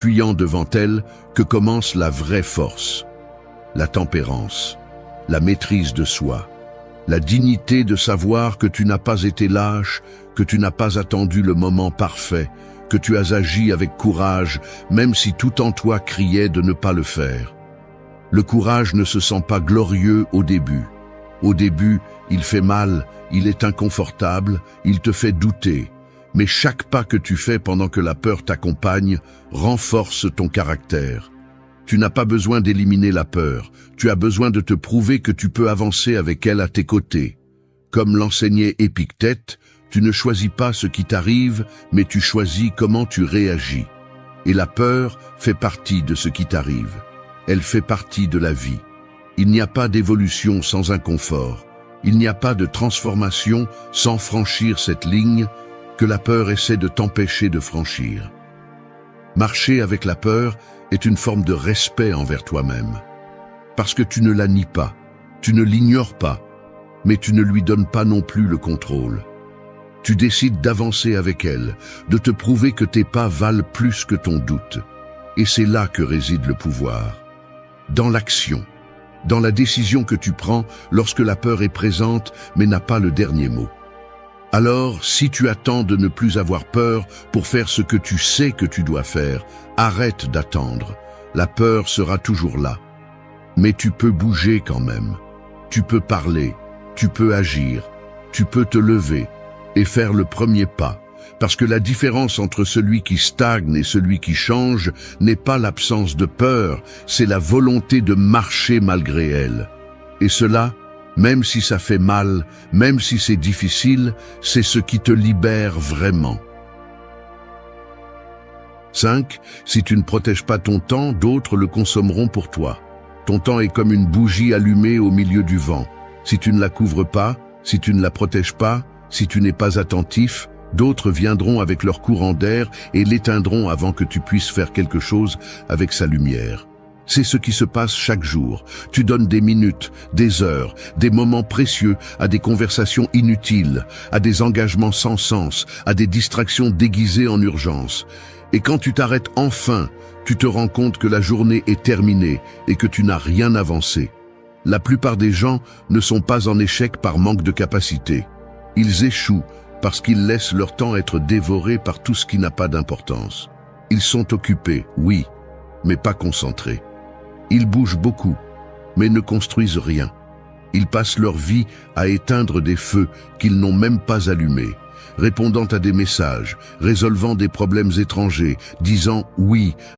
fuyant devant elle que commence la vraie force, la tempérance, la maîtrise de soi, la dignité de savoir que tu n'as pas été lâche, que tu n'as pas attendu le moment parfait, que tu as agi avec courage, même si tout en toi criait de ne pas le faire. Le courage ne se sent pas glorieux au début. Au début, il fait mal, il est inconfortable, il te fait douter. Mais chaque pas que tu fais pendant que la peur t'accompagne renforce ton caractère. Tu n'as pas besoin d'éliminer la peur, tu as besoin de te prouver que tu peux avancer avec elle à tes côtés. Comme l'enseignait Épictète, tu ne choisis pas ce qui t'arrive, mais tu choisis comment tu réagis. Et la peur fait partie de ce qui t'arrive. Elle fait partie de la vie. Il n'y a pas d'évolution sans inconfort. Il n'y a pas de transformation sans franchir cette ligne que la peur essaie de t'empêcher de franchir. Marcher avec la peur est une forme de respect envers toi-même. Parce que tu ne la nies pas, tu ne l'ignores pas, mais tu ne lui donnes pas non plus le contrôle. Tu décides d'avancer avec elle, de te prouver que tes pas valent plus que ton doute. Et c'est là que réside le pouvoir. Dans l'action, dans la décision que tu prends lorsque la peur est présente mais n'a pas le dernier mot. Alors, si tu attends de ne plus avoir peur pour faire ce que tu sais que tu dois faire, arrête d'attendre. La peur sera toujours là. Mais tu peux bouger quand même. Tu peux parler, tu peux agir, tu peux te lever et faire le premier pas. Parce que la différence entre celui qui stagne et celui qui change n'est pas l'absence de peur, c'est la volonté de marcher malgré elle. Et cela, même si ça fait mal, même si c'est difficile, c'est ce qui te libère vraiment. 5. Si tu ne protèges pas ton temps, d'autres le consommeront pour toi. Ton temps est comme une bougie allumée au milieu du vent. Si tu ne la couvres pas, si tu ne la protèges pas, si tu n'es pas attentif, d'autres viendront avec leur courant d'air et l'éteindront avant que tu puisses faire quelque chose avec sa lumière. C'est ce qui se passe chaque jour. Tu donnes des minutes, des heures, des moments précieux à des conversations inutiles, à des engagements sans sens, à des distractions déguisées en urgence. Et quand tu t'arrêtes enfin, tu te rends compte que la journée est terminée et que tu n'as rien avancé. La plupart des gens ne sont pas en échec par manque de capacité. Ils échouent parce qu'ils laissent leur temps être dévoré par tout ce qui n'a pas d'importance. Ils sont occupés, oui, mais pas concentrés. Ils bougent beaucoup, mais ne construisent rien. Ils passent leur vie à éteindre des feux qu'ils n'ont même pas allumés, répondant à des messages, résolvant des problèmes étrangers, disant oui